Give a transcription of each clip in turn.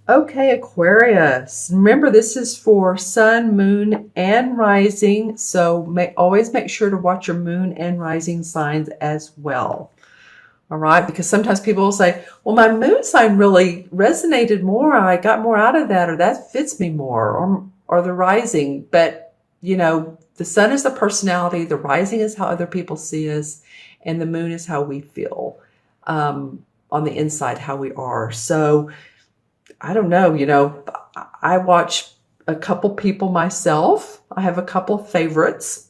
Okay, Aquarius. Remember, this is for sun, moon, and rising. So always make sure to watch your moon and rising signs as well. All right, because sometimes people will say, well, my moon sign really resonated more. I got more out of that, or that fits me more, or the rising. But, the sun is the personality, the rising is how other people see us, and the moon is how we feel on the inside, how we are. So, I don't know, I watch a couple people myself. I have a couple favorites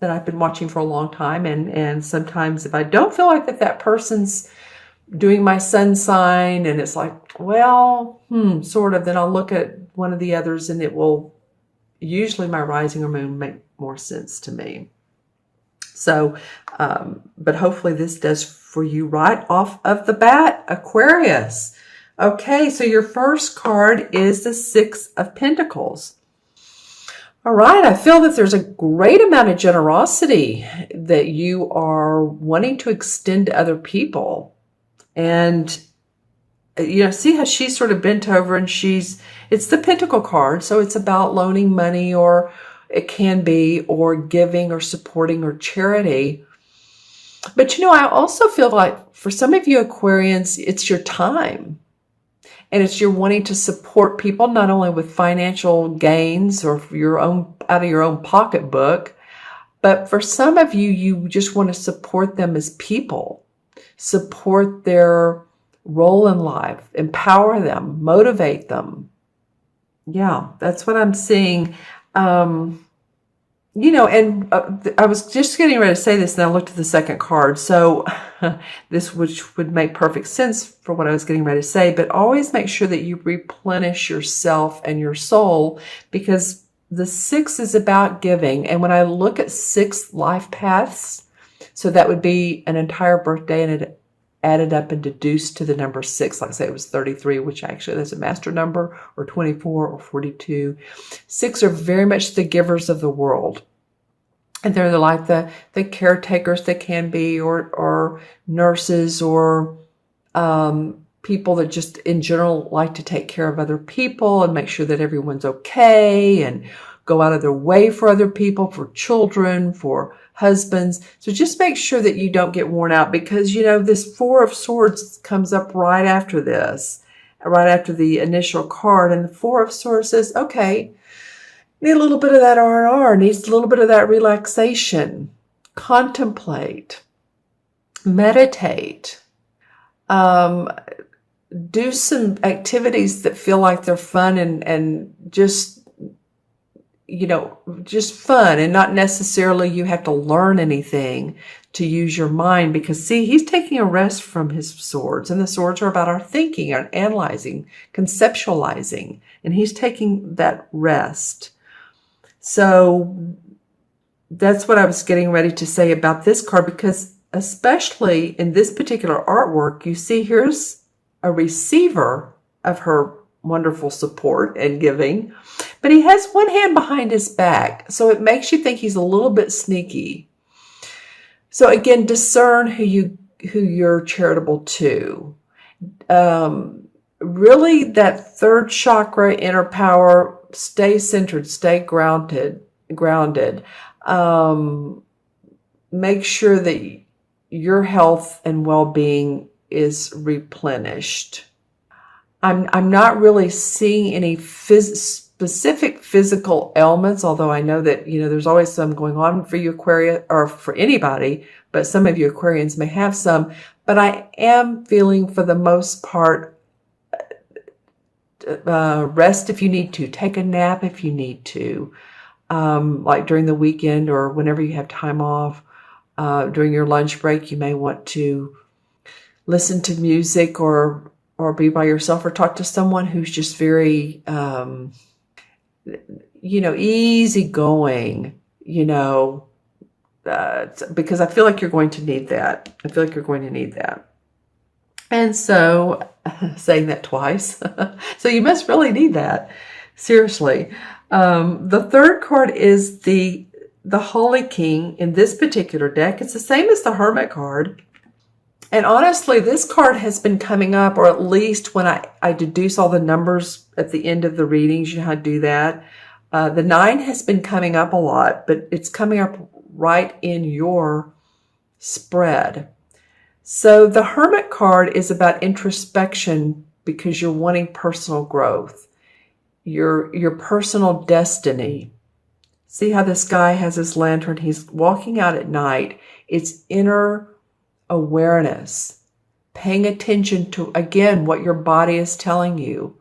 that I've been watching for a long time. And sometimes if I don't feel like that person's doing my sun sign and it's like, well, sort of, then I'll look at one of the others and it will usually my rising or moon make more sense to me. So, but hopefully this does for you right off of the bat, Aquarius. Okay, so your first card is the Six of Pentacles. All right, I feel that there's a great amount of generosity that you are wanting to extend to other people. And, see how she's sort of bent over and it's the Pentacle card. So it's about loaning money, or it can be, or giving or supporting or charity. But, I also feel like for some of you Aquarians, it's your time. And it's you're wanting to support people, not only with financial gains or out of your own pocketbook, but for some of you, you just want to support them as people, support their role in life, empower them, motivate them. Yeah, that's what I'm seeing. I was just getting ready to say this, and I looked at the second card. So this which would make perfect sense for what I was getting ready to say, but always make sure that you replenish yourself and your soul, because the 6 is about giving. And when I look at 6 life paths, so that would be an entire birthday, and it added up and deduced to the number 6. Like I say, it was 33, which actually is a master number, or 24 or 42. 6 are very much the givers of the world. And they're like the caretakers that can be, or nurses, or people that just in general like to take care of other people and make sure that everyone's okay and go out of their way for other people, for children, for husbands. So just make sure that you don't get worn out, because, this 4 of Swords comes up right after this, right after the initial card. And the 4 of Swords says, okay, need a little bit of that R&R, needs a little bit of that relaxation, contemplate, meditate, do some activities that feel like they're fun and just, just fun, and not necessarily you have to learn anything to use your mind, because see, he's taking a rest from his swords, and the swords are about our thinking, our analyzing, conceptualizing, and he's taking that rest. So that's what I was getting ready to say about this card, because especially in this particular artwork, you see here's a receiver of her wonderful support and giving, but he has one hand behind his back. So it makes you think he's a little bit sneaky. So again, discern who you're charitable to. Really, that third chakra, inner power, stay centered, stay grounded. Make sure that your health and well-being is replenished. I'm not really seeing any specific physical ailments, although I know that, there's always some going on for you Aquarius, or for anybody, but some of you Aquarians may have some. But I am feeling, for the most part, rest if you need to, take a nap if you need to, like during the weekend or whenever you have time off. During your lunch break, you may want to listen to music, or be by yourself, or talk to someone who's just very, easygoing, because I feel like you're going to need that. And so, saying that twice, so you must really need that. Seriously. The third card is the Holy King in this particular deck. It's the same as the Hermit card. And honestly, this card has been coming up, or at least when I deduce all the numbers at the end of the readings, you know how to do that. The 9 has been coming up a lot, but it's coming up right in your spread. So the Hermit card is about introspection because you're wanting personal growth, your personal destiny. See how this guy has his lantern? He's walking out at night. It's inner awareness, paying attention to, again, what your body is telling you,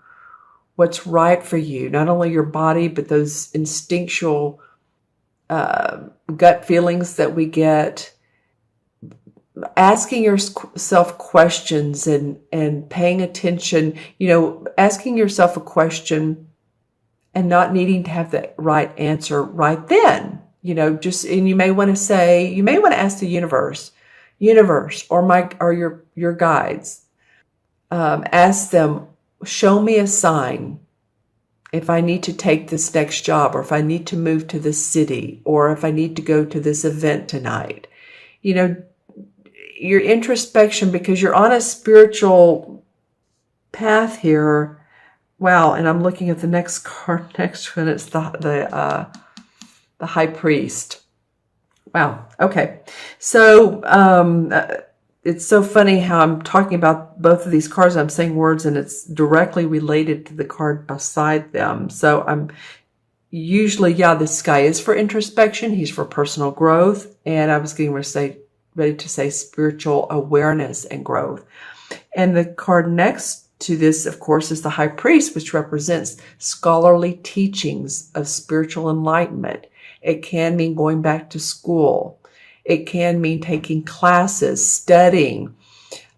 what's right for you, not only your body, but those instinctual gut feelings that we get, asking yourself questions and paying attention, asking yourself a question and not needing to have the right answer right then, and you may want to ask the universe, or your guides, ask them, show me a sign if I need to take this next job, or if I need to move to this city, or if I need to go to this event tonight. Your introspection, because you're on a spiritual path here. Wow, and I'm looking at the next card next to it. It's the High Priest. Wow. Okay. So it's so funny how I'm talking about both of these cards. I'm saying words and it's directly related to the card beside them. So I'm usually, this guy is for introspection. He's for personal growth. And I was getting ready to say spiritual awareness and growth. And the card next to this, of course, is the High Priest, which represents scholarly teachings of spiritual enlightenment. It can mean going back to school. It can mean taking classes, studying,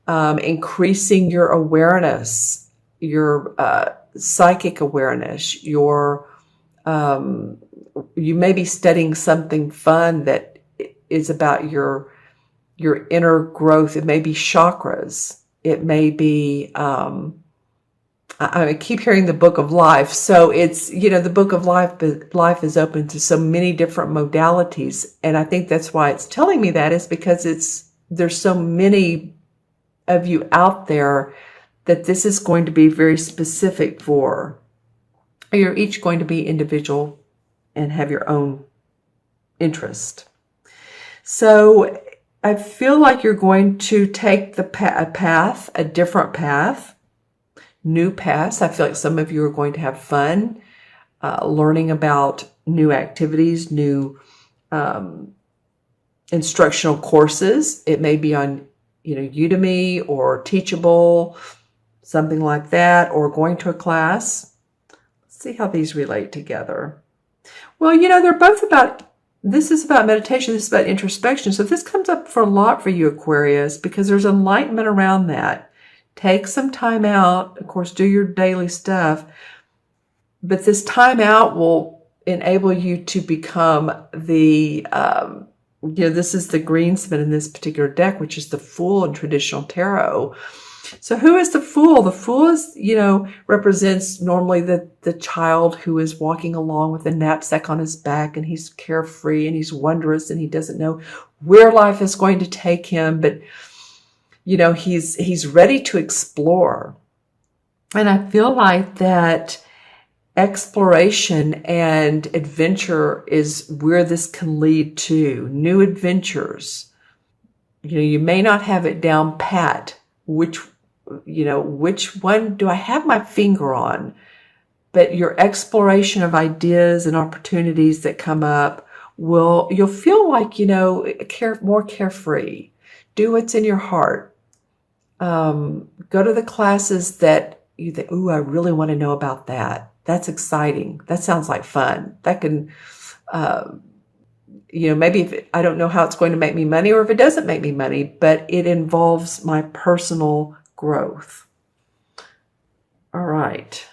increasing your awareness, your psychic awareness. You may be studying something fun that is about your inner growth. It may be chakras. It may be, I keep hearing the Book of Life. So it's, the Book of Life, but life is open to so many different modalities. And I think that's why it's telling me that, is because there's so many of you out there that this is going to be very specific for. You're each going to be individual and have your own interest. So I feel like you're going to take a different path, new paths. I feel like some of you are going to have fun learning about new activities, new instructional courses. It may be on, Udemy or Teachable, something like that, or going to a class. Let's see how these relate together. Well, they're both this is about meditation. This is about introspection. So this comes up for a lot for you, Aquarius, because there's enlightenment around that. Take some time out. Of course, do your daily stuff. But this time out will enable you to become the, this is the greensmith in this particular deck, which is the Fool in traditional tarot. So who is the Fool? The Fool is, represents normally the child who is walking along with a knapsack on his back, and he's carefree and he's wondrous and he doesn't know where life is going to take him, but he's ready to explore. And I feel like that exploration and adventure is where this can lead to new adventures. You may not have it down pat, which one do I have my finger on? But your exploration of ideas and opportunities that come up you'll feel like, more carefree. Do what's in your heart. Go to the classes that you think, ooh, I really want to know about that. That's exciting. That sounds like fun. That can, maybe I don't know how it's going to make me money, or if it doesn't make me money, but it involves my personal growth. All right.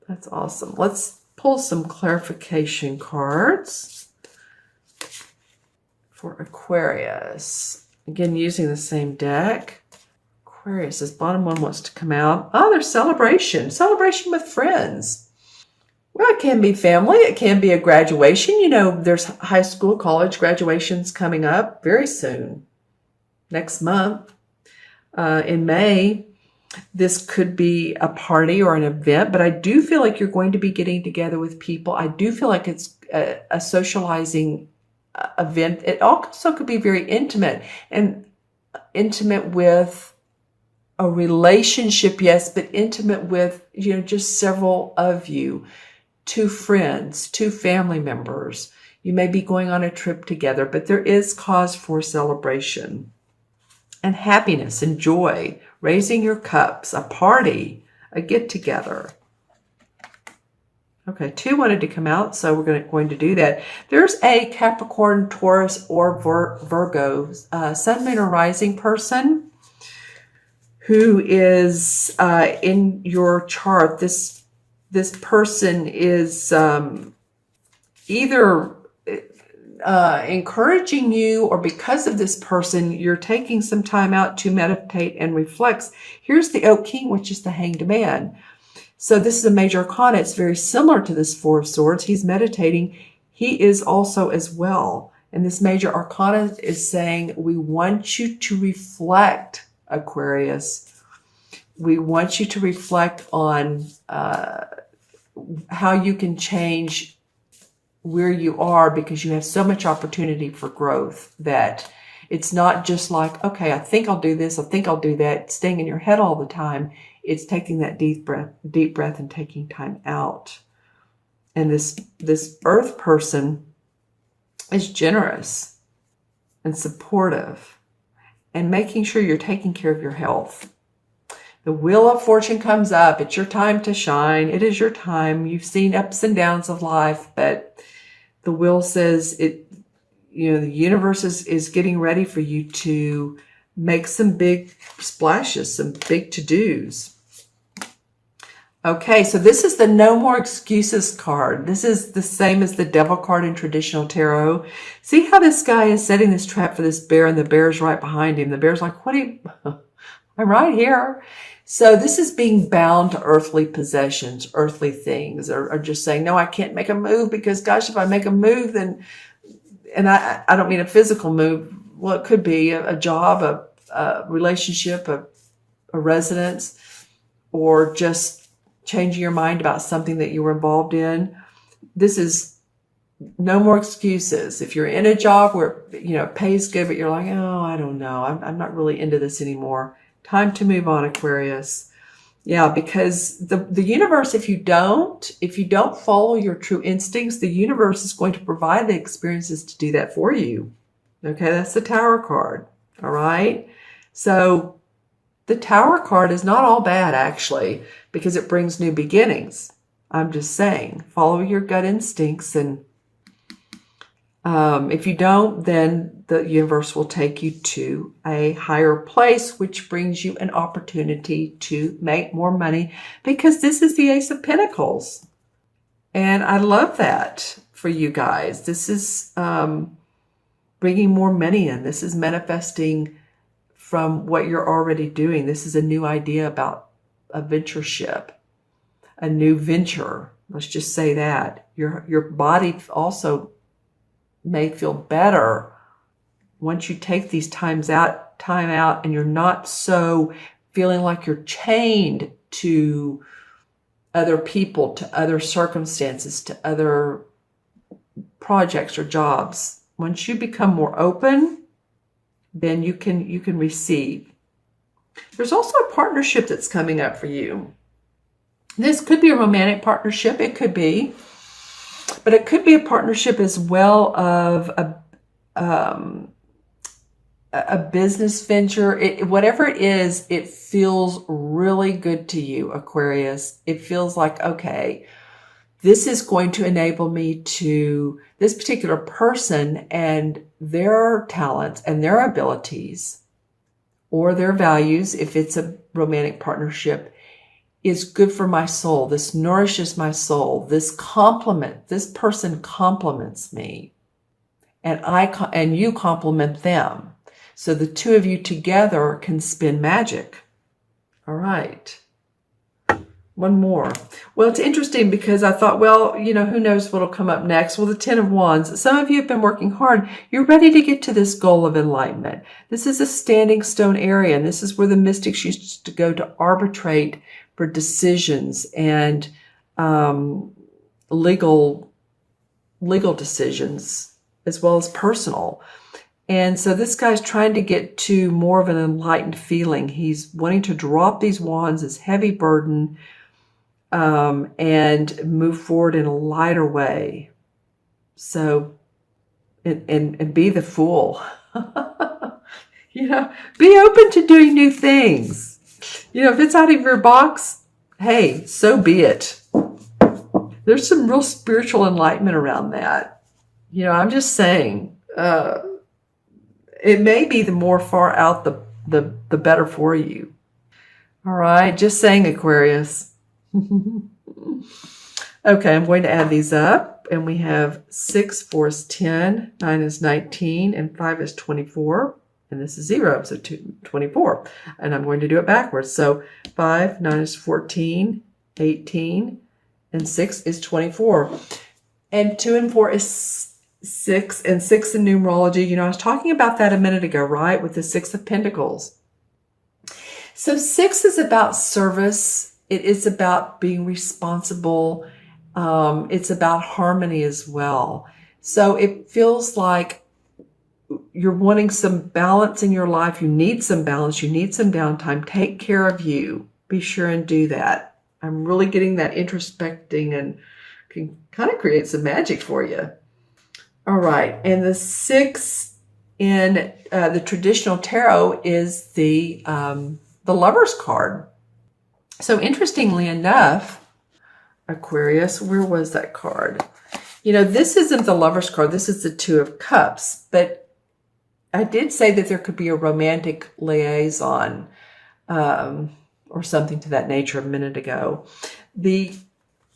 That's awesome. Let's pull some clarification cards for Aquarius. Again, using the same deck. Aquarius, this bottom one wants to come out. Oh, there's celebration. Celebration with friends. Well, it can be family. It can be a graduation. There's high school, college graduations coming up very soon. Next month. in May. This could be a party or an event, but I do feel like you're going to be getting together with people. I do feel like it's a socializing event. It also could be very intimate, and intimate with a relationship, yes, but intimate with, just several of you, 2 friends, 2 family members. You may be going on a trip together, but there is cause for celebration and happiness and joy, raising your cups, a party, a get-together. Okay, 2 wanted to come out, so we're going to do that. There's a Capricorn, Taurus, or Virgo, Sun, Moon, or Rising person who is in your chart. This person is either encouraging you, or because of this person, you're taking some time out to meditate and reflect. Here's the Oak King, which is the Hanged Man. So this is a major arcana. It's very similar to this 4 of Swords. He's meditating. He is also as well. And this major arcana is saying, we want you to reflect, Aquarius. We want you to reflect on how you can change where you are, because you have so much opportunity for growth that it's not just like, okay, I think I'll do this, I think I'll do that, staying in your head all the time. It's taking that deep breath and taking time out. And this Earth person is generous and supportive and making sure you're taking care of your health. The Wheel of Fortune comes up. It's your time to shine. It is your time. You've seen ups and downs of life, but the wheel says the universe is getting ready for you to make some big splashes, some big to-dos. Okay, so this is the No More Excuses card. This is the same as the Devil card in traditional tarot. See how this guy is setting this trap for this bear, and the bear's right behind him. The bear's like, what are you... I'm right here. So this is being bound to earthly possessions, earthly things, or just saying, no, I can't make a move because, gosh, if I make a move, then, and I don't mean a physical move. Well, it could be a job, a relationship, a residence, or just changing your mind about something that you were involved in. This is no more excuses. If you're in a job where, it pays good, but you're like, oh, I don't know. I'm not really into this anymore. Time to move on, Aquarius. Yeah, because the universe, if you don't follow your true instincts, the universe is going to provide the experiences to do that for you. Okay, that's the Tower card. All right. So the Tower card is not all bad, actually, because it brings new beginnings. I'm just saying, follow your gut instincts, and if you don't, then the universe will take you to a higher place, which brings you an opportunity to make more money, because this is the Ace of Pentacles. And I love that for you guys. This is bringing more money in. This is manifesting from what you're already doing. This is a new idea about a ventureship, a new venture. Let's just say that. Your body also may feel better once you take these time out, and you're not so feeling like you're chained to other people, to other circumstances, to other projects or jobs. Once you become more open, then you can receive. There's also a partnership that's coming up for you. This could be a romantic partnership. It could be. But it could be a partnership as well of a business venture. Whatever it is, it feels really good to you, Aquarius. It feels like, okay, this is going to enable me to, this particular person and their talents and their abilities or their values, if it's a romantic partnership, is good for my soul. This nourishes my soul. This person compliments me, and you compliment them. So the two of you together can spin magic. All right. One more. Well, it's interesting because I thought, well, you know, who knows what'll come up next? Well, the Ten of Wands. Some of you have been working hard. You're ready to get to this goal of enlightenment. This is a standing stone area, and this is where the mystics used to go to arbitrate for decisions and legal decisions, as well as personal. And so this guy's trying to get to more of an enlightened feeling. He's wanting to drop these wands, this heavy burden, and move forward in a lighter way. So, and be the fool. You know, be open to doing new things. You know, if it's out of your box, hey, so be it. There's some real spiritual enlightenment around that. You know, I'm just saying, it may be the more far out, the better for you. All right, just saying, Aquarius. Okay, I'm going to add these up, and we have 6, 4 is 10, 9 is 19, and 5 is 24, and this is 0, so 24. And I'm going to do it backwards. So 5, 9 is 14, 18, and 6 is 24. And 2 and 4 is 6, and 6 in numerology. You know, I was talking about that a minute ago, right, with the 6 of Pentacles. So 6 is about service. It is about being responsible. It's about harmony as well. So it feels like you're wanting some balance in your life. You need some balance. You need some downtime. Take care of you. Be sure and do that. I'm really getting that introspecting and can kind of create some magic for you. All right. And the 6 in the traditional tarot is the Lover's card. So interestingly enough, Aquarius, where was that card? You know, this isn't the Lover's card. This is the 2 of Cups. But I did say that there could be a romantic liaison or something to that nature a minute ago. The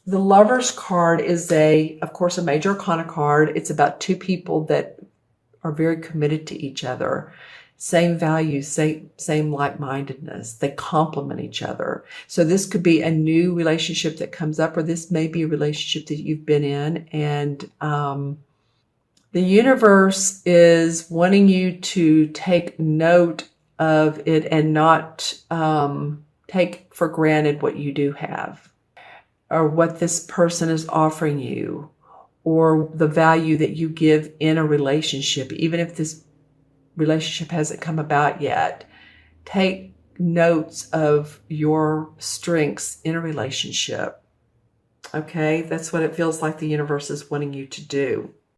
Lover's card is, of course, a major arcana card. It's about 2 people that are very committed to each other. Same values, same like-mindedness. They complement each other. So this could be a new relationship that comes up, or this may be a relationship that you've been in. And the universe is wanting you to take note of it and not take for granted what you do have, or what this person is offering you, or the value that you give in a relationship, even if this relationship hasn't come about yet. Take notes of your strengths in a relationship. Okay, that's what it feels like the universe is wanting you to do.